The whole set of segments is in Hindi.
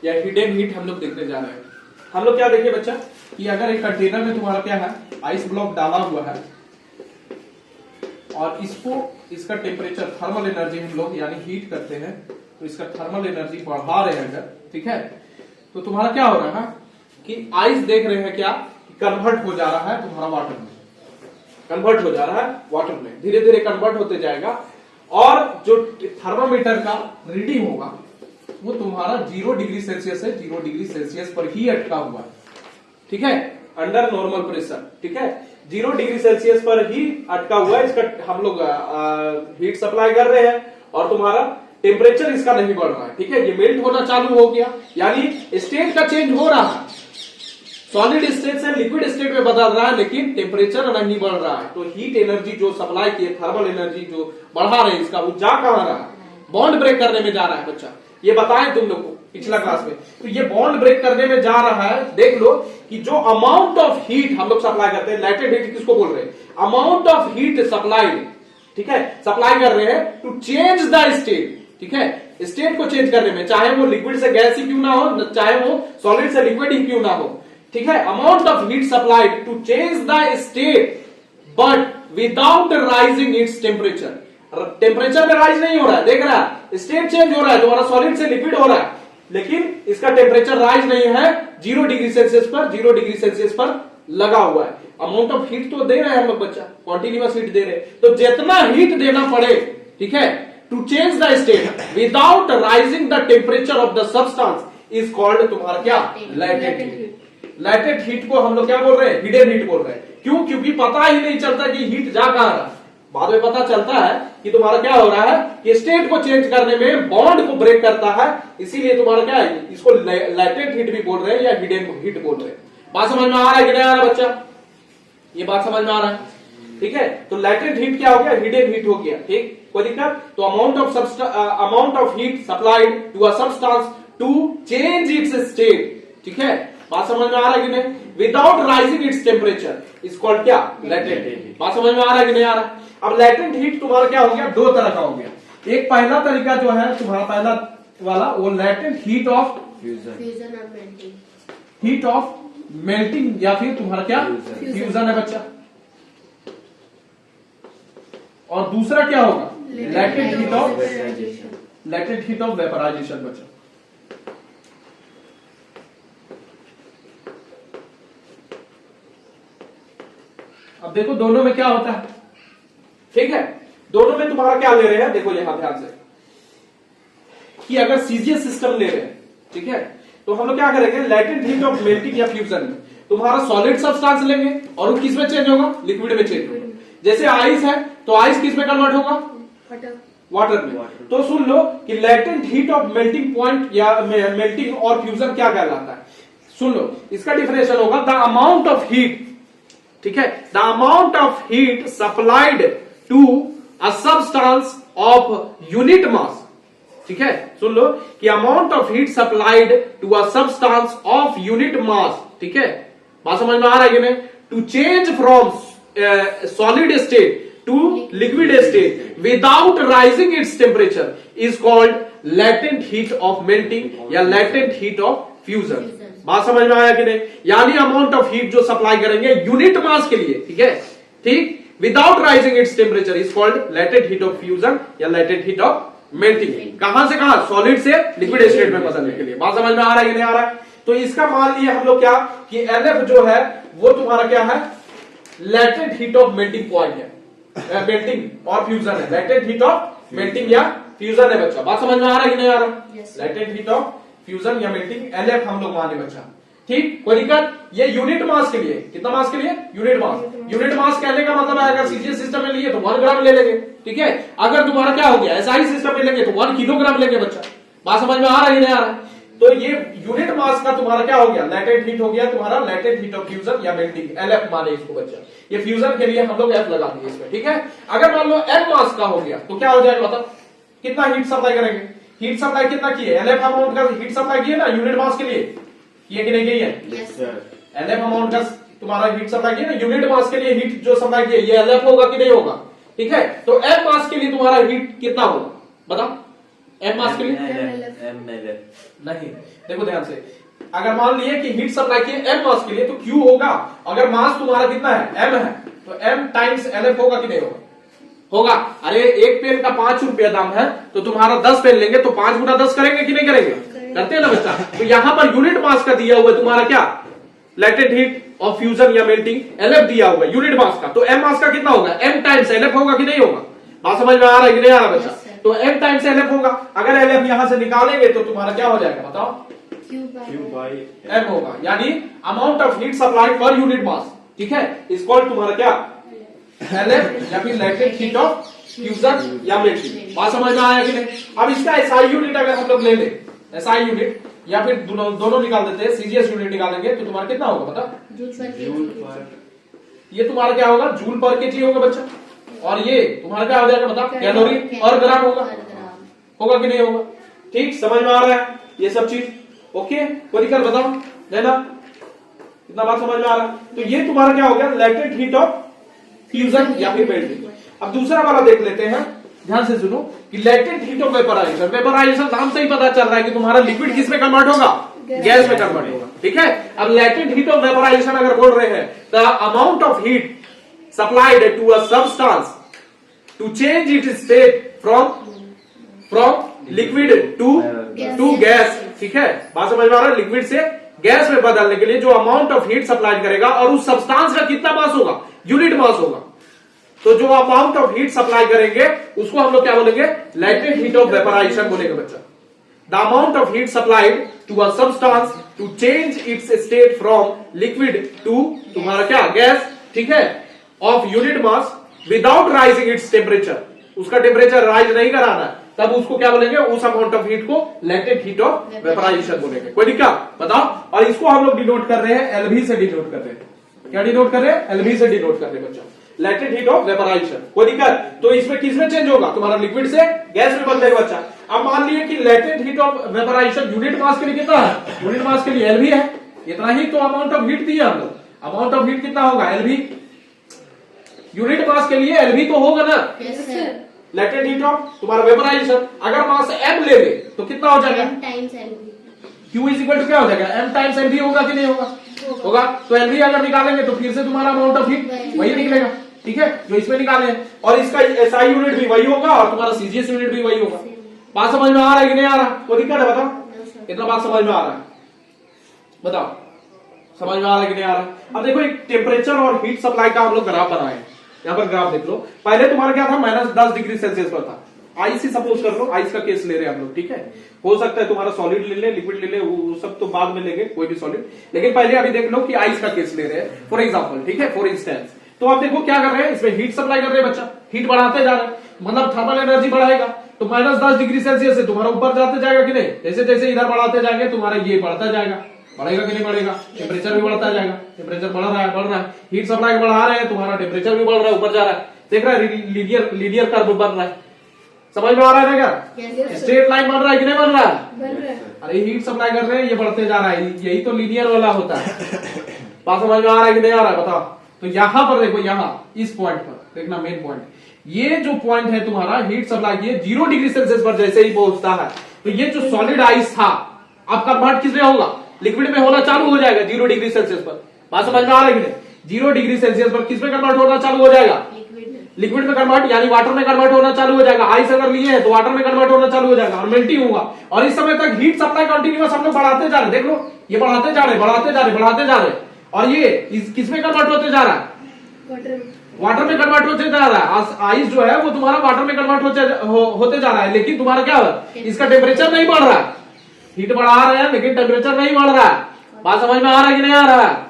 या हिडन हीट हम लोग देखने जा रहे हैं। हम लोग क्या देखे बच्चा कि अगर एक कंटेनर में तुम्हारा क्या है, आइस ब्लॉक डाला हुआ है और इसका टेम्परेचर थर्मल एनर्जी हम लोग यानी हीट करते हैं, तो इसका थर्मल एनर्जी बढ़ा रहे हैं अगर, ठीक है, तो तुम्हारा क्या हो रहा है कि आइस देख रहे हैं क्या कन्वर्ट हो जा रहा है तुम्हारा वाटर में, कन्वर्ट हो जा रहा है वाटर में, धीरे धीरे कन्वर्ट होते जाएगा और जो थर्मामीटर का रीडिंग होगा वो तुम्हारा 0 डिग्री सेल्सियस है, 0 डिग्री सेल्सियस पर ही अटका हुआ है, ठीक है, अंडर नॉर्मल प्रेशर, ठीक है, 0 डिग्री सेल्सियस पर ही अटका हुआ है। इसका हम लोग हीट सप्लाई कर रहे हैं और तुम्हारा टेम्परेचर इसका नहीं बढ़ रहा है, ठीक है, ये मेल्ट होना चालू हो गया, यानी स्टेट का चेंज हो रहा है, सॉलिड स्टेट से लिक्विड स्टेट में बदल रहा है, लेकिन टेम्परेचर नहीं बढ़ रहा है। तो हीट एनर्जी जो सप्लाई की है, थर्मल एनर्जी जो बढ़ा रहे हैं इसका, वो जा कहां रहा है, बॉन्ड ब्रेक करने में जा रहा है बच्चा, ये बताएं तुम लोग को पिछला क्लास में। तो ये बॉन्ड ब्रेक करने में जा रहा है। देख लो कि जो अमाउंट ऑफ हीट हम लोग सप्लाई करते हैं, लैटेंट हीट किसको बोल रहे हैं, अमाउंट ऑफ हीट सप्लाइड, ठीक है, सप्लाई कर रहे हैं टू चेंज द स्टेट, ठीक है, स्टेट को चेंज करने में, चाहे वो लिक्विड से गैस ही क्यों ना हो, चाहे वो सॉलिड से लिक्विड ही क्यों ना हो, ठीक है, amount of heat supplied to change the state but without rising its temperature. Temperature में राइज नहीं हो रहा है, देख रहा है, स्टेट चेंज हो रहा है, तुम्हारा सॉलिड से लिक्विड हो रहा है, लेकिन इसका टेम्परेचर राइज नहीं है, 0 डिग्री सेल्सियस पर, 0 डिग्री सेल्सियस पर लगा हुआ है। अमाउंट ऑफ हीट तो दे रहे हैं हम लोग बच्चा, कॉन्टिन्यूअस हीट दे रहे हैं, तो जितना हीट देना पड़े, ठीक है, to change the state without rising the temperature of the substance is called तुम्हारा क्या, लैटेंट हीट। लैटेंट हीट को हम लोग क्या बोल रहे हैं, हिडन हीट बोल रहे हैं। क्यों, क्योंकि पता ही नहीं चलता कि हीट जा कहां रहा, बाद में पता चलता है कि तुम्हारा क्या हो रहा है कि स्टेट को चेंज करने में बॉन्ड को ब्रेक करता है, इसीलिए तुम्हारा क्या है, इसको लैटेंट हीट भी बोल रहे हैं या हिडन हीट बोल रहे हैं। बात समझ में आ रहा है कि नहीं आ रहा बच्चा, ये बात समझ में आ रहा है, ठीक है। तो लैटेंट हीट क्या हो गया, हिडन हीट हो गया, ठीक, कोई दिक्कत। तो amount of heat supplied to a substance to change its state, ठीक है, बात समझ में आ रहा है कि नहीं, without rising its temperature is called क्या, लैटेंट हीट। बात समझ में आ रहा है कि नहीं आ रहा है। अब लैटेंट हीट तुम्हारा क्या हो गया, दो तरह का हो गया। एक पहला तरीका जो है तुम्हारा पहला वाला, वो लैटेंट हीट ऑफ फ्यूजन और मेल्टिंग, हीट ऑफ मेल्टिंग या फिर तुम्हारा क्या, फ्यूजन है बच्चा। और दूसरा क्या होगा, लैटेंट हीट ऑफ वेपराइजेशन बच्चा। अब देखो दोनों में क्या होता है, ठीक है, दोनों में तुम्हारा क्या ले रहे हैं, देखो यहां ध्यान से कि अगर सीजीएस सिस्टम ले रहे हैं, ठीक है, तो हम लोग क्या करेंगे, लैटेंट हीट ऑफ मेल्टिंग या फ्यूजन में तुम्हारा सॉलिड सब्सटेंस लेंगे और वो किस में चेंज होगा, लिक्विड में चेंज होगा। जैसे आइस है तो आइस किस में कन्वर्ट होगा, वाटर में। तो सुन लो कि latent heat of melting point या मेल्टिंग और फ्यूजन क्या कहलाता है, सुन लो, इसका डिफिनेशन होगा द अमाउंट ऑफ हीट, ठीक है, the amount of heat supplied to a substance of unit mass, ठीक है, सुन लो कि amount of heat supplied to a substance of unit mass, ठीक है, बात समझ में आ रहा है कि नहीं, to change from solid state to liquid state without rising its temperature is called latent heat of melting या लैटेंट हीट ऑफ फ्यूजन। बात समझ में आया कि नहीं, यानी अमाउंट ऑफ हीट जो सप्लाई करेंगे यूनिट मास के लिए, ठीक है, ठीक, without rising its temperature is called latent heat of fusion या लैटेंट हीट ऑफ मेल्टिंग। कहां से कहां, सॉलिड से लिक्विड स्टेट में बदलने के लिए। बात समझ में आ रहा है कि नहीं आ रहा है। तो इसका मान लिया हम लोग क्या कि LF जो है वो तुम्हारा क्या है, latent heat of melting point है, मेल्टिंग और फ्यूजन है, लैटेंट हीट ऑफ मेल्टिंग या फ्यूजन है बच्चा। बात समझ में आ रहा है कि नहीं आ रहा, लैटेंट हीट ऑफ फ्यूजन या मेल्टिंग LF हम लोग माने बच्चा, ठीक, कोई दिक्कत। ये यूनिट मास के लिए, कितना मास के लिए, यूनिट मास। यूनिट मास कहने का मतलब है अगर सीजीएस सिस्टम में लिए तो 1 ग्राम ले लेंगे, ठीक है, अगर तुम्हारा क्या हो गया एसआई सिस्टम में लेंगे तो 1 किलोग्राम लेंगे बच्चा। बात समझ में आ रहा है नहीं आ रहा है। तो ये यूनिट मास का तुम्हारा क्या हो गया, लैटेंट हीट हो गया तुम्हारा, लैटेंट हीट ऑफ फ्यूजन या मेल्टिंग, LF माने इसको बच्चा। ये फ्यूजन के लिए हम लोग F लगा दिए इसमें, ठीक है। अगर मान लो M मास का हो गया तो क्या हो जाएगा, मतलब कितना हीट सप्लाई करेंगे, हीट सप्लाई कितना की है, LF अमाउंट का हीट सप्लाई किए ना यूनिट मास के लिए, ये कि नहीं की है, LF अमाउंट का तुम्हारा हीट सप्लाई किया ना यूनिट मास के लिए, हीट जो सप्लाई किया ये LF होगा कि नहीं होगा, ठीक है। तो M मास के लिए तुम्हारा हीट कितना होगा बताओ, एम मास के लिए नहीं, देखो ध्यान से, अगर मान लिए कि हीट सप्लाई की एम मास के लिए तो क्यू होगा, अगर मास तुम्हारा कितना है एम है तो एम टाइम्स एलएफ होगा कि नहीं होगा? होगा। अरे एक पेन का 5 रुपया दाम है तो तुम्हारा 10 पेन लेंगे तो 5 गुना 10 करेंगे कि नहीं करेंगे? करते हैं ना बच्चा। तो यहां पर यूनिट मास का दिया हुआ है तुम्हारा क्या, लैटेंट हीट ऑफ फ्यूजन या मेल्टिंग, एलएफ दिया हुआ है यूनिट मास का, तो एम मास का कितना होगा, एम टाइम्स एलएफ होगा कि नहीं होगा? बात समझ में आ रहा है कि नहीं आ रहा बच्चा? तो एम टाइम्स एलएफ होगा, अगर एलएफ यहां से निकालेंगे तो तुम्हारा क्या हो जाएगा बताओ, क्यू बाई एम होगा, यानी amount of heat supplied per unit mass, ठीक है, इज कॉल्ड तुम्हारा क्या, एलएफ या फिर लैटेंट हीट ऑफ फ्यूजन या मेल्टिंग। बात समझ में आया कि नहीं? अब इसका एसआई यूनिट अगर हम लोग ले ले, एसआई यूनिट या फिर दोनों निकाल देते हैं, सीजीएस यूनिट निकालेंगे तो तुम्हारा कितना होगा बता, ये तुम्हारा क्या होगा, जूल पर केजी होगा बच्चा, और ये तुम्हारा क्या हो जाएगा बता, कैलोरी और ग्राम होगा, होगा कि नहीं होगा? ठीक, समझ में आ रहा है ये सब चीज? ओके, कोई दिक्कत बताओ लेना, इतना बात समझ में आ रहा है? तो ये तुम्हारा क्या हो गया, लैटेंट हीट ऑफ फ्यूजन या फिर मेल्टिंग। अब दूसरा वाला देख लेते हैं, ध्यान से सुनो कि latent heat of vaporization, vaporization नाम से ही पता चल रहा है कि तुम्हारा लिक्विड किस में कन्वर्ट होगा, गैस में कन्वर्ट होगा, ठीक है। अब लैटेंट हीट ऑफ वेपराइजेशन अगर बोल रहे हैं, the amount of heat supplied to a substance to change its state from liquid to gas, ठीक है, बात समझ में आ रहा है? लिक्विड से गैस में बदलने के लिए जो अमाउंट ऑफ हीट सप्लाई करेगा और उस सब्सटेंस का कितना मास होगा, यूनिट मास होगा, तो जो अमाउंट ऑफ हीट सप्लाई करेंगे उसको हम लोग क्या बोलेंगे, लैटेंट हीट ऑफ वेपराइजेशन बोलेंगे बच्चा। The amount of heat supplied to a substance to change its state from liquid to तुम्हारा क्या, गैस, ठीक है, of unit mass without rising its temperature, उसका टेम्परेचर राइज नहीं कराना है, तब उसको क्या बोलेंगे, उस अमाउंट ऑफ हीट को लैटेंट हीट ऑफ वेपराइजेशन बोलेंगे। कोई दिक्कत बताओ? और इसको हम लोग डिनोट कर रहे हैं, एलवी से डिनोट कर रहे हैं, क्या डिनोट कर रहे हैं, एलवी से डिनोट कर रहे हैं बच्चा, लैटेंट हीट ऑफ वेपराइजेशन। कोई दिक्कत? तो इसमें किसमें चेंज होगा, तुम्हारा लिक्विड से गैस में बदलेगा बच्चा। अब मान लिए कि latent heat of vaporization unit mass के लिए कितना है, यूनिट मास के लिए एलवी है, इतना ही तो अमाउंट ऑफ हीट दिया हम लोग, अमाउंट ऑफ हीट कितना होगा, एलवी, यूनिट मास के लिए एलवी तो होगा ना, लैटेंट हीट ऑफ तुम्हारा वेपराइजेशन। अगर मास एम ले ले तो कितना हो जाएगा, क्यू इज इक्वल टू क्या हो जाएगा, एम टाइम्स एलवी होगा कि नहीं होगा, होगा। तो एलवी अगर निकालेंगे तो फिर से तुम्हारा अमाउंट ऑफ हीट वही निकलेगा, ठीक है, जो इसमें निकाले हैं, और इसका एसआई यूनिट भी वही होगा और तुम्हारा सीजीएस यूनिट भी वही होगा। बात समझ में आ रहा है कि नहीं आ रहा? कोई दिक्कत है बताओ? इतना बात समझ में आ रहा है? बताओ समझ में आ रहा है कि नहीं आ रहा है? अब देखो एक टेम्परेचर और हीट सप्लाई का हम लोग ग्राफ बनाए हैं, यहाँ पर ग्राफ देख लो। पहले तुम्हारा क्या था, -10 डिग्री सेल्सियस पर था, आइस ही सपोज कर लो, आइस का केस ले रहे हैं हम लोग, ठीक है, हो सकता है तुम्हारा सॉलिड ले ले, लिक्विड ले ले, वो सब तो बाद में लेंगे, कोई भी सॉलिड, लेकिन पहले अभी देख लो कि आइस का केस ले रहे हैं फॉर एग्जांपल, ठीक है, फॉर इंस्टेंस। तो आप देखो क्या कर रहे हैं, इसमें हीट सप्लाई कर रहे हैं बच्चा, हीट बढ़ाते जा रहे हैं, मतलब थर्मल एनर्जी बढ़ाएगा, तो -10 डिग्री सेल्सियस से तुम्हारा ऊपर जाते जाएगा कि नहीं, जैसे जैसे इधर बढ़ाते जाएंगे तुम्हारा ये बढ़ता जाएगा, बढ़ेगा कि नहीं बढ़ेगा, टेम्परेचर भी बढ़ता जाएगा, टेम्परेचर बढ़ रहा है, हीट सप्लाई बढ़ा रहे हैं, तुम्हारा टेम्परेचर भी बढ़ रहा है, ऊपर जा रहा है, देख रहा है, लीनियर कर्व बन रहा है, समझ में आ रहा है ना क्या, स्ट्रेट लाइन बन रहा है कि नहीं बन रहा है? अरे हीट सप्लाई कर रहे हैं, ये बढ़ते जा रहा है, यही तो लीनियर वाला होता है। बात समझ में आ रहा है कि नहीं आ रहा है बताओ? तो यहां पर देखो, यहां इस पॉइंट पर देखना, मेन पॉइंट, ये जो पॉइंट है तुम्हारा हीट सप्लाई की 0 डिग्री सेल्सियस पर जैसे ही पहुंचता है, तो ये जो सॉलिड आइस था अब कन्वर्ट किस में होगा, लिक्विड में होना चालू हो जाएगा 0 डिग्री सेल्सियस पर। बात समझ में आ रहा है कि नहीं? 0 डिग्री सेल्सियस पर किस में कन्वर्ट होना चालू हो जाएगा, लिक्विड में कन्वर्ट, यानी वाटर में कन्वर्ट होना चालू हो जाएगा। आइस अगर लिए है तो वाटर में कन्वर्ट होना चालू हो जाएगा और मेल्टिंग होगा। और इस समय तक हीट सप्लाई कंटिन्यूअस हम लोग बढ़ाते जा रहे, देख लो ये बढ़ाते जा रहे, बढ़ाते जा रहे, बढ़ाते जा रहे, और ये किस में कन्वर्ट होते जा रहा है, वाटर में कन्वर्ट होते जा रहा है। आइस जो है वो तुम्हारा वाटर में कन्वर्ट होते जा रहा है, लेकिन तुम्हारा क्या है, इसका टेम्परेचर नहीं बढ़ रहा है, हीट बढ़ा रहे हैं लेकिन टेम्परेचर नहीं बढ़ रहा है। बात समझ में आ रहा है कि नहीं आ रहा है?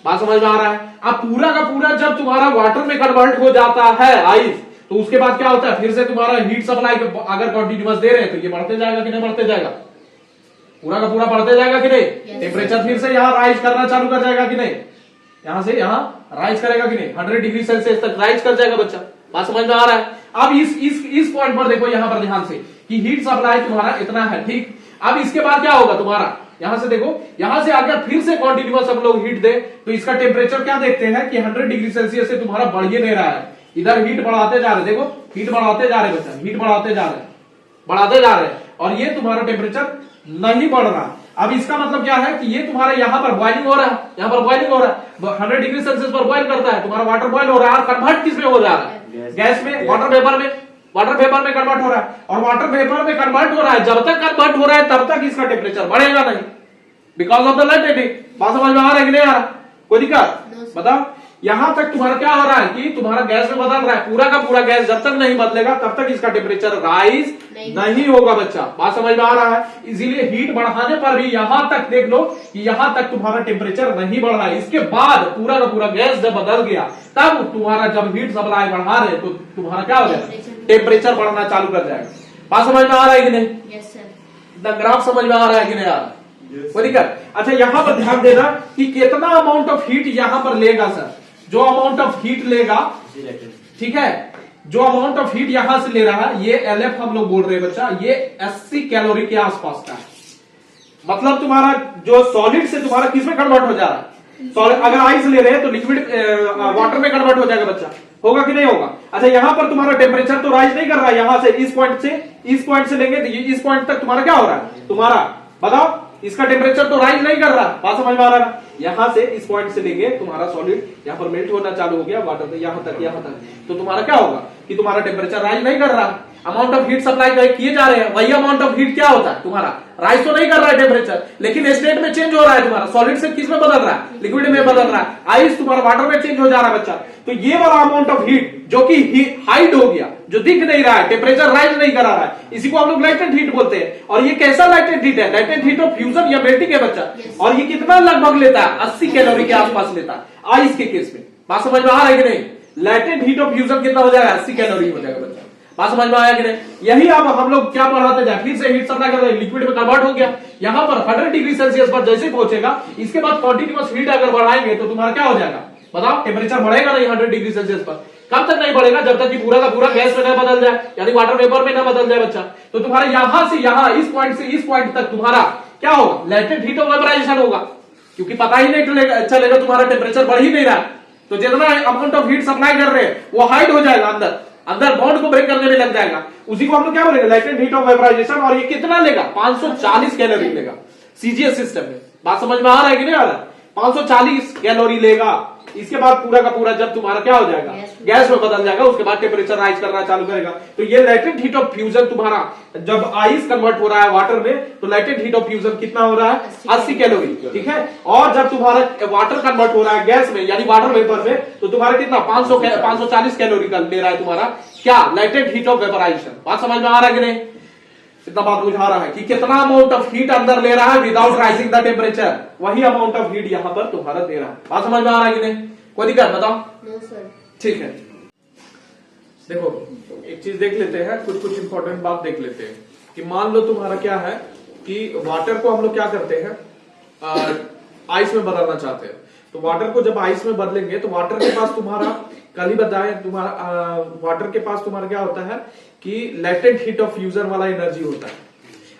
बात समझ में आ रहा है? अब पूरा का पूरा जब तुम्हारा वाटर में कन्वर्ट हो जाता है आइस, तो उसके बाद क्या होता है, फिर से तुम्हारा हीट सप्लाई अगर कंटिन्यूअस दे रहे हैं तो ये बढ़ते जाएगा कि नहीं बढ़ते जाएगा, पूरा का पूरा बढ़ते जाएगा कि नहीं, टेम्परेचर फिर से यहाँ राइज करना चालू कर जाएगा कि नहीं, यहां से यहां राइज करेगा कि नहीं, 100 डिग्री सेल्सियस तक राइज कर जाएगा बच्चा। बात समझ में आ रहा है? अब इस पॉइंट पर देखो, यहां पर ध्यान से कि हीट सप्लाई तुम्हारा इतना है, ठीक। अब इसके बाद क्या होगा तुम्हारा, यहां से देखो, यहां से अगर फिर से कंटिन्यूअस हम लोग हीट दे तो इसका टेम्परेचर क्या देखते हैं कि 100 डिग्री सेल्सियस से तुम्हारा बढ़िए नहीं रहा है, इधर हीट बढ़ाते जा रहे, देखो हीट बढ़ाते जा रहे बच्चा, हीट बढ़ाते जा रहे, बढ़ाते जा रहे हैं। और ये तुम्हारा टेम्परेचर नहीं बढ़ रहा। अब इसका मतलब क्या है कि ये तुम्हारा यहाँ पर बॉइलिंग हो रहा है, यहाँ पर बॉइलिंग हो रहा है, 100 डिग्री सेल्सियस पर बॉइल करता है, तुम्हारा वाटर बॉइल हो रहा है और कन्वर्ट किस में हो जा रहा है, गैस में, वाटर वेपर में, वाटर वेपर में कन्वर्ट हो रहा है। और वाटर वेपर में कन्वर्ट हो रहा है, जब तक कन्वर्ट हो रहा है तब तक इसका टेम्परेचर बढ़ेगा नहीं, because of the latent heat. बात समझ में आ रहा है कि नहीं आ रहा? कोई दिक्कत? बताओ। यहां तक तुम्हारा क्या हो रहा है कि तुम्हारा गैस में बदल रहा है, पूरा का पूरा गैस जब तक नहीं बदलेगा तब तक इसका टेम्परेचर राइज नहीं होगा बच्चा। बात समझ में आ रहा है? इसीलिए हीट बढ़ाने पर भी यहां तक देख लो कि यहां तक तुम्हारा टेम्परेचर नहीं बढ़ रहा है। इसके बाद पूरा का पूरा गैस जब बदल गया तब तुम्हारा जब हीट सप्लाई बढ़ा रहे तो तुम्हारा क्या हो जाएगा, टेम्परेचर बढ़ना चालू कर जाएगा। बात समझ में आ रहा है कि नहीं? Yes sir. द ग्राफ समझ में आ रहा है कि नहीं आ रहा? कोई दिक्कत? अच्छा, यहां पर ध्यान देना कि कितना अमाउंट ऑफ हीट यहां पर लेगा सर। जो अमाउंट ऑफ हीट लेगा, ठीक है, जो अमाउंट ऑफ हीट यहां से ले रहा है, ये LF हम लोग बोल रहे हैं बच्चा, ये 80 कैलोरी के आसपास का है। मतलब तुम्हारा जो सॉलिड से तुम्हारा किस में कन्वर्ट हो जा रहा है, सॉलिड अगर आइस ले रहे हैं तो लिक्विड वाटर में कन्वर्ट हो जाएगा बच्चा। होगा कि नहीं होगा? अच्छा, यहां पर तुम्हारा टेम्परेचर तो राइज नहीं कर रहा है, यहां से इस पॉइंट से लेंगे तो इस पॉइंट तक तुम्हारा क्या हो रहा है, तुम्हारा बताओ, इसका टेम्परेचर तो राइज नहीं कर रहा। बात समझ में आ रहा है? यहां से इस पॉइंट से लेंगे तुम्हारा सॉलिड यहां पर मेल्ट होना चालू हो गया, वाटर तो यहां तक, तो तुम्हारा क्या होगा कि तुम्हारा टेम्परेचर राइज नहीं कर रहा। अमाउंट ऑफ हीट सप्लाई किए जा रहे हैं, वही अमाउंट ऑफ हीट क्या होता है तुम्हारा, राइज तो नहीं कर रहा है टेम्परेचर, लेकिन स्टेट में चेंज हो रहा है तुम्हारा, सॉलिड से किस में बदल रहा है, लिक्विड में बदल रहा है, आइस तुम्हारा वाटर में चेंज हो जा रहा है बच्चा। तो ये वाला अमाउंट ऑफ हीट जो कि हाइड हो गया, जो दिख नहीं रहा है, टेम्परेचर राइज नहीं करा रहा है, इसी को हम लोग लैटेंट हीट बोलते हैं। और ये कैसा लैटेंट हीट है? लैटेंट हीट ऑफ फ्यूजन या मेल्टिंग है बच्चा। और ये कितना लगभग लेता है, 80 कैलोरी के आसपास लेता है आइस के केस में। बात समझ में आ रहा है कि नहीं? लैटेंट हीट ऑफ फ्यूजन कितना हो जाएगा, 80 कैलोरी हो जाएगा बच्चा। बात समझ में आया कि नहीं? यही अब हम लोग क्या बढ़ाते जाए, फिर से हीट सप्लाई करते हैं, लिक्विड में कन्वर्ट हो गया, यहां पर 100 डिग्री सेल्सियस पर जैसे पहुंचेगा, इसके बाद कॉन्टिन्यूअस हीट अगर बढ़ाएंगे तो तुम्हारा क्या हो जाएगा, बताओ, टेम्परेचर बढ़ेगा नहीं 100 डिग्री सेल्सियस पर। कब तक नहीं बढ़ेगा? जब तक कि पूरा का पूरा गैस में न बदल जाए, यानी वाटर वेपर में न बदल जाए बच्चा। तो तुम्हारा यहां से यहां, इस पॉइंट से इस पॉइंट तक तुम्हारा क्या होगा, लैटेंट हीट ऑफ वेपराइजेशन होगा, क्योंकि पता ही नहीं चलेगा तुम्हारा टेम्परेचर बढ़ ही नहीं रहा। तो जितना अमाउंट ऑफ हीट सप्लाई कर रहे हैं वो हाइड हो जाएगा, अंदर बॉन्ड को ब्रेक करने में लग जाएगा। उसी को हम लोग क्या बोलेंगे, लैटेंट हीट ऑफ वेपराइजेशन। और ये कितना लेगा, 540 कैलोरी लेगा सीजीएस सिस्टम में। बात समझ में आ रहा है कि नहीं आ रहा? 540 कैलोरी लेगा। इसके बाद पूरा का पूरा जब तुम्हारा क्या हो जाएगा, गैस में बदल जाएगा, उसके बाद टेम्परेचर राइज करना चालू करेगा। तो ये लैटेंट हीट ऑफ फ्यूजन तुम्हारा जब आइस कन्वर्ट हो रहा है वाटर में, तो लैटेंट हीट ऑफ फ्यूजन कितना हो रहा है, 80 कैलोरी, ठीक है। और जब तुम्हारा वाटर कन्वर्ट हो रहा है गैस में, यानी वाटर वेपर में, तो तुम्हारा कितना 540 कैलोरी का ले रहा है तुम्हारा क्या, लैटेंट हीट ऑफ वेपराइजेशन। बात समझ में आ रहा है कि नहीं? इतना बात बुझा रहा है कि कितना अमाउंट ऑफ हीट अंदर ले रहा है विदाउट राइजिंग द टेम्परेचर, वही अमाउंट ऑफ हीट यहां पर तुम्हारा दे रहा है। बात समझ में आ रहा है कि नहीं? कोई दिक्कत? बताओ। No sir. ठीक है, देखो एक चीज देख लेते हैं, कुछ इंपॉर्टेंट बात देख लेते हैं कि मान लो तुम्हारा क्या है कि वाटर को हम लोग क्या करते हैं, आइस में बदलना चाहते हैं। तो वाटर को जब आइस में बदलेंगे तो वाटर के पास तुम्हारा, कल ही बताया तुम्हारा, वाटर के पास तुम्हारा क्या होता है कि लैटेंट हीट ऑफ फ्यूजन वाला एनर्जी होता है।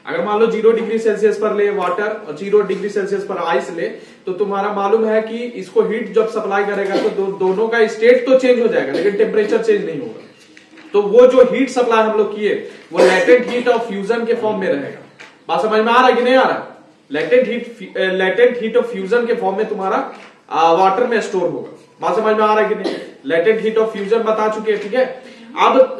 अगर मान लो 0 डिग्री सेल्सियस पर ले वाटर और 0 डिग्री सेल्सियस पर आइस ले, तो तुम्हारा मालूम है कि इसको हीट जब सप्लाई करेगा तो दोनों का स्टेट तो चेंज हो जाएगा, लेकिन टेम्परेचर चेंज नहीं होगा। तो वो जो हीट सप्लाई हम लोग किए वो लैटेंट हीट ऑफ फ्यूजन के फॉर्म में रहेगा। बात समझ में आ रहा है कि नहीं आ रहा? लैटेंट हीट ऑफ फ्यूजन के फॉर्म में तुम्हारा वाटर में स्टोर होगा। बात समझ में आ रहा है कि नहीं? लैटेंट हीट ऑफ फ्यूजन बता चुके हैं, ठीक है। अब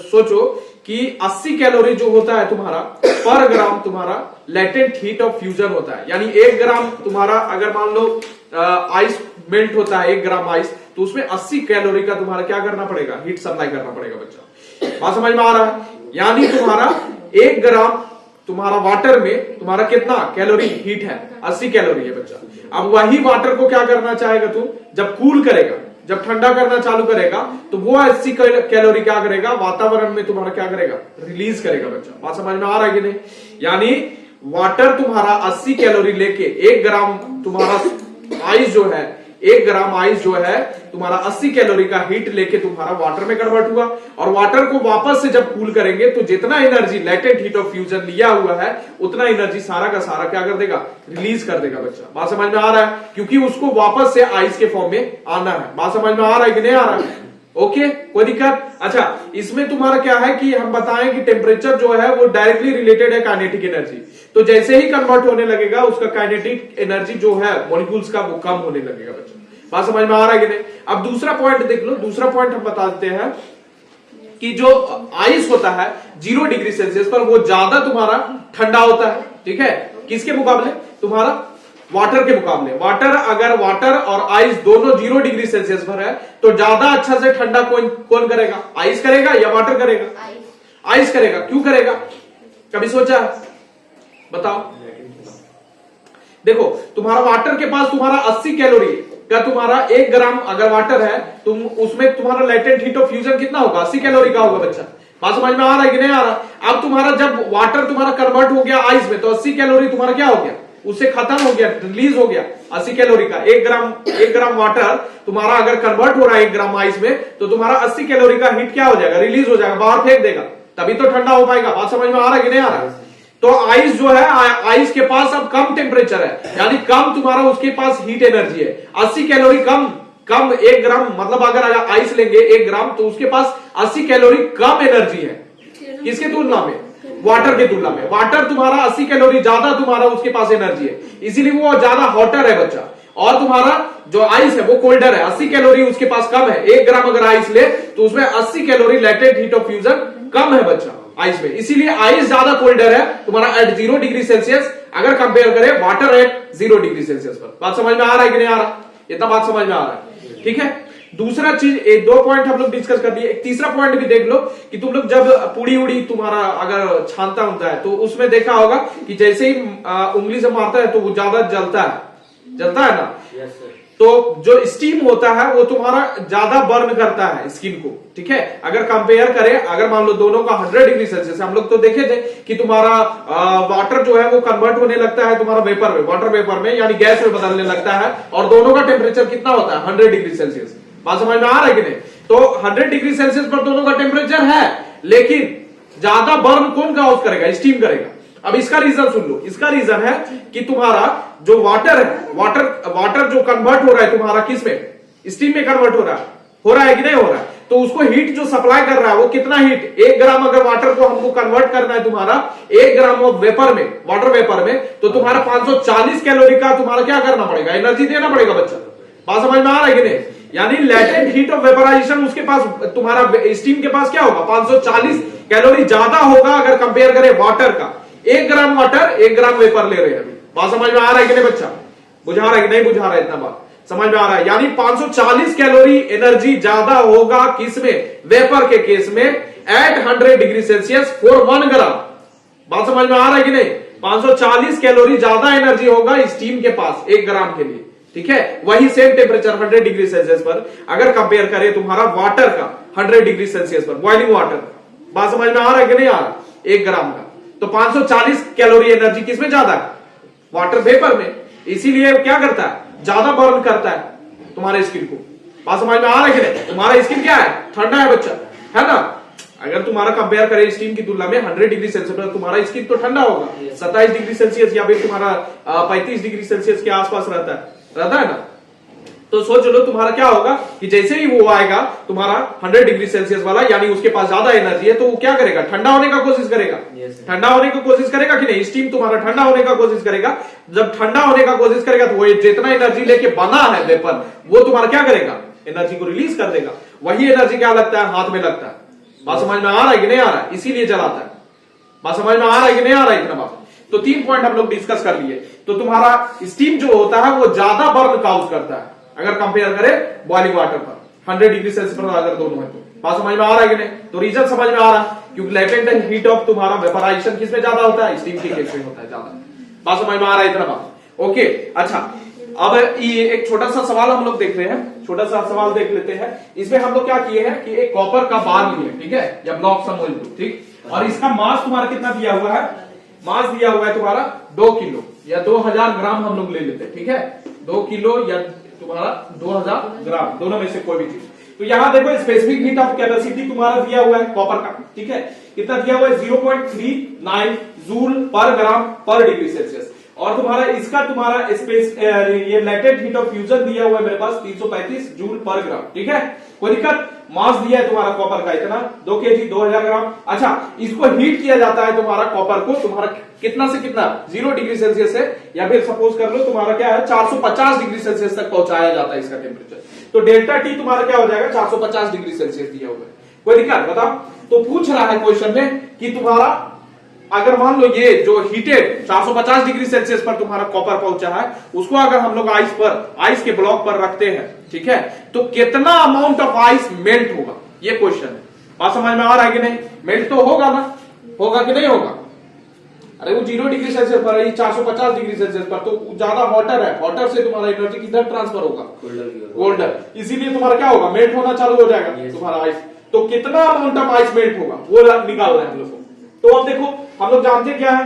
सोचो कि 80 कैलोरी जो होता है तुम्हारा पर ग्राम, तुम्हारा लैटेंट हीट ऑफ फ्यूजन होता है। यानी 1 ग्राम तुम्हारा, अगर मान लो आइस मेल्ट होता है 1 ग्राम आइस, तो उसमें 80 कैलोरी का तुम्हारा क्या करना पड़ेगा, हीट सप्लाई करना पड़ेगा बच्चा। बात समझ में आ रहा है? यानी तुम्हारा 1 ग्राम तुम्हारा वाटर में तुम्हारा कितना कैलोरी हीट है, 80 कैलोरी है बच्चा। अब वही वाटर को क्या करना चाहेगा तुम, जब कूल करेगा, जब ठंडा करना चालू करेगा, तो वो 80 कैलोरी क्या करेगा, वातावरण में तुम्हारा क्या करेगा, रिलीज करेगा बच्चा। बात समझ में आ रहा है कि नहीं? यानी वाटर तुम्हारा 80 कैलोरी लेके 1 ग्राम तुम्हारा आइस जो है, 1 ग्राम आइस जो है तुम्हारा 80 कैलोरी का हीट लेके तुम्हारा वाटर में कन्वर्ट हुआ। और वाटर को वापस से जब कूल करेंगे तो जितना energy latent heat of fusion लिया हुआ है उतना एनर्जी सारा का सारा क्या कर देगा, रिलीज कर देगा बच्चा। बात समझ में आ रहा है? क्योंकि उसको वापस से आइस के फॉर्म में आना है। बात समझ में आ रहा है कि नहीं आ रहा है? ओके, कोई दिक्कत? अच्छा, इसमें तुम्हारा क्या है कि हम बताएं कि टेम्परेचर जो है वो डायरेक्टली रिलेटेड है काइनेटिक एनर्जी। तो जैसे ही कन्वर्ट होने लगेगा उसका काइनेटिक एनर्जी जो है मॉलिक्यूल्स का वो कम होने लगेगा बच्चों। बात समझ में आ रहा है कि नहीं? अब दूसरा पॉइंट देख लो। दूसरा पॉइंट हम बता देते हैं कि जो आइस होता है 0 डिग्री सेल्सियस पर वो ज्यादा तुम्हारा ठंडा होता है। ठीक है, किसके मुकाबले? तुम्हारा वाटर के मुकाबले। अगर वाटर और आइस दोनों 0 डिग्री सेल्सियस पर है तो ज्यादा अच्छा से ठंडा कौन करेगा? आइस करेगा या वाटर करेगा? आइस करेगा। क्यों करेगा? कभी सोचा? बताओ। देखो, तुम्हारा वाटर के पास तुम्हारा 80 कैलोरी का तुम्हारा 1 ग्राम अगर वाटर है तुम उसमें तुम्हारा लेटेंट हीट ऑफ फ्यूजन कितना होगा? 80 कैलोरी का होगा बच्चा। बात समझ में आ रहा है कि नहीं आ रहा? अब तुम्हारा जब वाटर तुम्हारा कन्वर्ट हो गया आइस में तो 80 कैलोरी तुम्हारा क्या हो गया? उससे खत्म हो गया, रिलीज हो गया 80 कैलोरी का। 1 ग्राम वाटर तुम्हारा अगर कन्वर्ट हो रहा है 1 ग्राम आइस में तो तुम्हारा 80 कैलोरी का हीट क्या हो जाएगा? रिलीज हो जाएगा, बाहर फेंक देगा, तभी तो ठंडा हो पाएगा। बात समझ में आ रहा है कि नहीं आ रहा? तो आइस जो है, आइस के पास अब कम टेम्परेचर है, यानी कम तुम्हारा उसके पास हीट एनर्जी है। 80 कैलोरी कम 1 ग्राम, मतलब अगर आइस लेंगे 1 ग्राम तो उसके पास 80 कैलोरी कम एनर्जी है। किसके तुलना में? वाटर के तुलना में। वाटर तुम्हारा 80 कैलोरी ज्यादा तुम्हारा उसके पास एनर्जी है, इसीलिए वो ज्यादा हॉटर है बच्चा। और तुम्हारा जो आइस है वो कोल्डर है, 80 कैलोरी उसके पास कम है। 1 ग्राम अगर आइस ले तो उसमें 80 calorie latent heat of fusion कम है बच्चा आइस में, इसीलिए आइस ज्यादा कोल्डर है तुम्हारा एट 0 डिग्री सेल्सियस अगर कंपेयर करें वाटर एट 0 डिग्री सेल्सियस पर। बात समझ में आ रहा है कि नहीं आ रहा? इतना बात समझ में आ रहा है? ठीक है। दूसरा चीज, 2 पॉइंट हम लोग डिस्कस कर दिए। एक तीसरा पॉइंट भी देख लो कि तुम लोग जब पूड़ी उड़ी तुम्हारा अगर छानता होता है तो उसमें देखा होगा कि जैसे ही उंगली से मारता है तो वो ज्यादा जलता है ना? yes, तो जो स्टीम होता है वो तुम्हारा ज्यादा बर्न करता है स्किन को। ठीक है, अगर कंपेयर करें, अगर मान लो दोनों का 100 डिग्री सेल्सियस, हम लोग तो देखे थे कि तुम्हारा वाटर जो है वो कन्वर्ट होने लगता है तुम्हारा वेपर में, वाटर वेपर में, यानी गैस में बदलने लगता है, और दोनों का टेम्परेचर कितना होता है? 100 डिग्री सेल्सियस। बात समझ में आ रहा है कि नहीं? तो 100 डिग्री सेल्सियस पर दोनों का टेम्परेचर है, लेकिन ज्यादा बर्न कौन काउज करेगा? स्टीम करेगा। अब इसका रीजन सुन लो। इसका रीजन है कि तुम्हारा जो वाटर है, वाटर जो कन्वर्ट हो रहा है तुम्हारा किस में? स्टीम में कन्वर्ट हो रहा है कि नहीं हो रहा है? तो उसको हीट जो सप्लाई कर रहा है वो कितना हीट? 1 ग्राम अगर वाटर को हमको कन्वर्ट करना है तुम्हारा 1 ग्राम ऑफ वेपर में, वाटर वेपर में, तो तुम्हारा 540 कैलोरी का तुम्हारा क्या करना पड़ेगा? एनर्जी देना पड़ेगा बच्चा। बात समझ में आ रहा है कि नहीं? यानी लेटेंट हीट ऑफ वेपराइजेशन उसके पास, तुम्हारा स्टीम के पास क्या होगा? 540 कैलोरी ज्यादा होगा अगर कंपेयर करें वाटर का। 1 ग्राम वाटर 1 ग्राम वेपर ले रहे हैं। बात समझ में आ रहा है कि नहीं बच्चा? बुझा रहा है कि नहीं बुझा रहा है? इतना बात समझ में आ रहा है? यानी 540 कैलोरी एनर्जी ज्यादा होगा किसमें? वेपर के केस में एट 100 डिग्री सेल्सियस फॉर 1 ग्राम। बात समझ में आ रहा है कि नहीं? 540 कैलोरी ज्यादा एनर्जी होगा स्टीम के पास 1 ग्राम के लिए। ठीक है, वही सेम टेम्परेचर 100 डिग्री सेल्सियस पर अगर कंपेयर करें तुम्हारा वाटर का 100 डिग्री सेल्सियस पर, बॉइलिंग वाटर का। बात समझ में आ रहा है कि नहीं आ रहा? 1 ग्राम का तो 540 कैलोरी एनर्जी किसमें ज्यादा है? वाटर वेपर में। इसीलिए क्या करता है? ज्यादा बर्न करता है तुम्हारे स्किन को। बात समझ में आ रहा है कि नहीं? तुम्हारा स्किन क्या है? ठंडा है बच्चा, है ना? अगर तुम्हारा कंपेयर करें स्टीम की तुलना में 100 डिग्री सेल्सियस पर तुम्हारा स्किन तो ठंडा होगा, 27 डिग्री सेल्सियस या फिर तुम्हारा 35 डिग्री सेल्सियस के आसपास रहता है ना? तो सोच लो तुम्हारा क्या होगा कि जैसे ही वो आएगा तुम्हारा 100 डिग्री सेल्सियस वाला, यानी उसके पास ज्यादा एनर्जी है, तो वो क्या करेगा? ठंडा होने का कोशिश करेगा। ठंडा होने की कोशिश करेगा कि नहीं? स्टीम तुम्हारा ठंडा होने का कोशिश करेगा। जब ठंडा होने का कोशिश करेगा तो वो जितना एनर्जी लेके बना है वेपर, वो तुम्हारा क्या करेगा? एनर्जी को रिलीज कर देगा। वही एनर्जी क्या लगता है? हाथ में लगता है। बात समझ में आ रहा है कि नहीं आ रहा है? इसीलिए जलाता है। बात समझ में आ रहा है कि नहीं आ रहा है? इतना बात। तो 3 पॉइंट हम लोग डिस्कस कर लिए। तो तुम्हारा स्टीम जो होता है वो ज्यादा बर्न काउज करता है अगर कंपेयर करें बॉइलिंग वाटर पर 100 डिग्री सेल्सियस पर अगर दोनों है तो। बात समझ में आ रहा है कि नहीं? तो रीजन समझ में आ रहा है, क्योंकि लेटेंट हीट ऑफ तुम्हारा वेपराइजेशन किसमें ज्यादा होता है? स्टीम के केस में होता है ज्यादा। बात समझ में आ रहा है? इतना बात ओके। अच्छा, अब ये एक छोटा सा सवाल हम लोग देख रहे हैं, छोटा सा सवाल देख लेते हैं। इसमें हम लोग क्या किए हैं कि एक कॉपर का बार लिए, ठीक है, या ब्लॉक समझ लो, ठीक, और इसका मास तुम्हारा कितना दिया हुआ है? मास दिया हुआ है तुम्हारा 2 किलो या 2000 ग्राम हम लोग ले लेते हैं, ठीक है, 2 किलो या तुम्हारा 2000 ग्राम, दोनों में से कोई भी चीज। तो यहां देखो स्पेसिफिक हीट ऑफ कैपेसिटी तुम्हारा दिया हुआ है कॉपर का, ठीक है, कितना दिया हुआ है? 0.39 जूल पर ग्राम पर डिग्री सेल्सियस। और तुम्हारा इसका तुम्हारा स्पेस ये लेटेंट हीट ऑफ फ्यूजन दिया हुआ है मेरे पास 335 जूल पर ग्राम, ठीक है, कोई दिक्कत? मास दिया है तुम्हारा कॉपर का इतना 2 kg 2000 ग्राम। अच्छा, इसको हीट किया जाता है तुम्हारा कॉपर को, तुम्हारा कितना से कितना 0 डिग्री सेल्सियस से, या फिर सपोज कर लो तुम्हारा क्या है 450 डिग्री सेल्सियस तक पहुंचाया जाता है इसका टेम्परेचर। तो डेल्टा टी तुम्हारा क्या हो जाएगा 450 डिग्री सेल्सियस दिया हुआ है। कोई दिक्कत बताओ? तो पूछ रहा है क्वेश्चन में कि तुम्हारा अगर मान लो ये जो हीटेड 450 डिग्री सेल्सियस पर तुम्हारा कॉपर पहुंचा है, उसको अगर हम लोग आइस के ब्लॉक पर रखते हैं, ठीक है, तो कितना अमाउंट ऑफ आइस मेल्ट होगा, ये क्वेश्चन है। बात समझ में आ रहा है कि नहीं? मेल्ट तो होगा ना, होगा कि नहीं होगा? अरे वो 0 डिग्री सेल्सियस पर है, 450 डिग्री सेल्सियस पर, तो ज्यादा हॉटर है, हॉटर से तुम्हारा एनर्जी किधर ट्रांसफर होगा? कोल्डर। इसीलिए तुम्हारा क्या होगा, मेल्ट होना चालू हो जाएगा तुम्हारा आइस। तो कितना अमाउंट ऑफ आइस मेल्ट होगा वो निकालना है हम लोग को। तो अब देखो, हम लोग जानते क्या है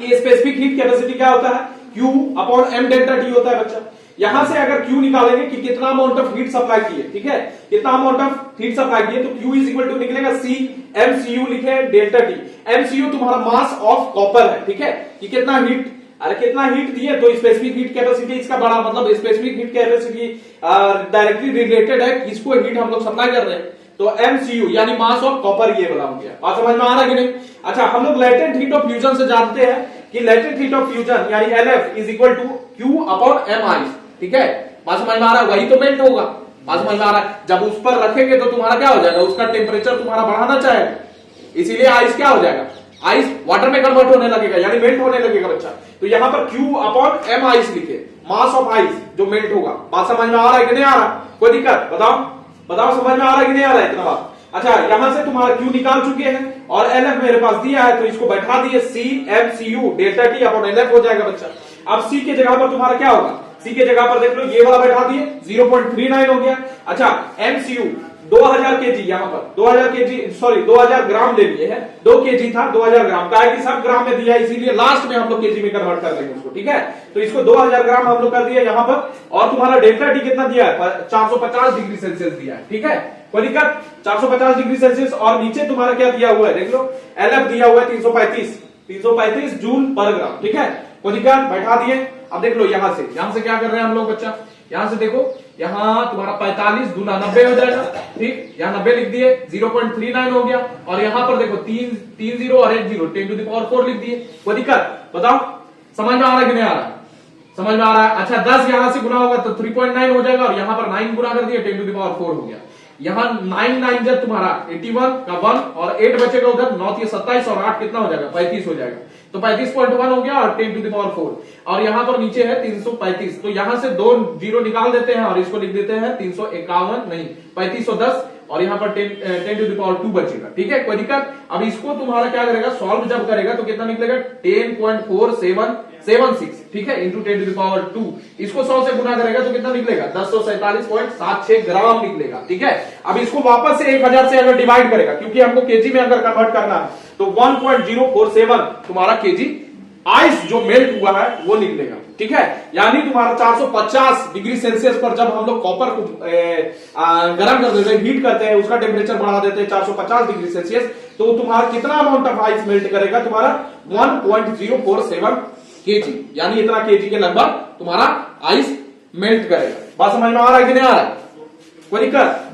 कि स्पेसिफिक हीट कैपेसिटी क्या होता है, Q upon m delta T होता है बच्चा। यहां से अगर Q निकालेंगे कि कितना अमाउंट ऑफ हीट सप्लाई की है, ठीक है, कितना अमाउंट ऑफ हीट सप्लाई की है, तो Q इज इक्वल टू निकलेगा C MCU लिखे डेल्टा T। MCU तुम्हारा मास ऑफ कॉपर है, ठीक है, कि कितना हीट, अरे कितना हीट दिए, तो स्पेसिफिक हीट कैपेसिटी इसका बड़ा मतलब specific heat capacity directly related है किसको हीट हम लोग सप्लाई कर रहे हैं, तो MCU यानी मास ऑफ कॉपर ये वाला हो गया। बात समझ में आ रहा है कि नहीं? अच्छा, हम लोग लेटेंट हीट ऑफ फ्यूजन से जानते हैं कि लेटेंट हीट ऑफ फ्यूजन यानी LF is equal to Q upon M ice, ठीक है। बात समझ में आ रहा है? वही तो मेल्ट होगा। बात समझ में आ रहा है? जब उस पर रखेंगे तो तुम्हारा क्या हो जाएगा, उसका टेम्परेचर तुम्हारा बढ़ाना चाहेगा, इसीलिए आइस क्या हो जाएगा, आइस वाटर में कन्वर्ट होने लगेगा यानी मेल्ट होने लगेगा बच्चा। तो यहां पर Q अपॉन M आइस लिखे, मास ऑफ आइस जो मेल्ट होगा। बात समझ में आ रहा है कि नहीं आ रहा? कोई दिक्कत? बताओ बताओ, समझ में आ रहा है कि नहीं आ रहा है इतना बात? अच्छा, यहां से तुम्हारा Q निकाल चुके हैं और LF मेरे पास दिया है, तो इसको बैठा दिए C MCU delta T upon LF हो जाएगा बच्चा। अब C के जगह पर तुम्हारा क्या होगा, C के जगह पर देख लो ये वाला बैठा दिए 0.39 हो गया। अच्छा, MCU 2000 kg, यहां पर 2000 kg सॉरी 2000 ग्राम ले लिए हैं, 2 kg था 2000 ग्राम का है कि सब ग्राम में दिया, इसीलिए लास्ट में हम लोग kg में कन्वर्ट कर देंगे उसको, ठीक है। तो इसको 2000 ग्राम हम लोग कर दिया यहां पर, और तुम्हारा डेल्टा टी कितना दिया है 450 डिग्री सेल्सियस दिया है, ठीक है। कोई दिक्कत? 450 डिग्री सेल्सियस, और नीचे तुम्हारा क्या दिया हुआ है देख लो, LF दिया हुआ है 335 जूल पर ग्राम, ठीक है। कोई दिक्कत? बैठा दिए। अब देख लो यहां से क्या कर रहे हैं हम लोग बच्चा, यहां से देखो, यहां तुम्हारा 45 गुना 90 हो जाएगा, ठीक, यहां 90 लिख दिए, 0.39 हो गया, और यहां पर देखो 3 0 और 1 0 10 टू द पावर 4 लिख दिए। कोई दिक्कत? बताओ, समझ में आ रहा है कि नहीं आ रहा? समझ में आ रहा है? अच्छा, 10 यहां से गुना होगा तो 3.9 हो जाएगा, और यहां पर 9 गुना कर दिया 10 टू द पावर 4 हो गया। यहां 9 जब तुम्हारा 81 का 1 और 8 बचेगा उधर, 9 27 और 8 कितना हो जाएगा 35 हो जाएगा, तो 35.1 हो गया और 10 टू द पावर 4, और यहां पर नीचे है 335, तो यहां से 2 जीरो निकाल देते हैं और इसको लिख देते हैं 351 नहीं 3510, और यहां पर 10 टू द पावर 2 बचेगा, ठीक है। कोई दिक्कत? अब इसको तुम्हारा क्या करेगा, सॉल्व जब करेगा तो कितना निकलेगा 10.4776, ठीक है, इंटू 10 टू द पावर 2। इसको 100 से गुना करेगा तो कितना निकलेगा 1047.76 ग्राम निकलेगा, ठीक है। अब इसको वापस से 1000 से अगर डिवाइड करेगा, क्योंकि हमको केजी में अगर कन्वर्ट करना है, तो 1.047 तुम्हारा केजी आइस जो मेल्ट हुआ है वो निकलेगा, ठीक है। यानी तुम्हारा 450 डिग्री सेल्सियस पर जब हम लोग कॉपर को गर्म कर देते हैं, हीट करते हैं, उसका टेम्परेचर बढ़ा देते हैं 450 डिग्री सेल्सियस, तो तुम्हारा कितना अमाउंट ऑफ आइस मेल्ट करेगा, तुम्हारा 1.047 केजी, यानी इतना केजी के लगभग तुम्हारा आइस मेल्ट करेगा। बात समझ में आ रहा है कि नहीं आ रहा है? कोई दिक्कत?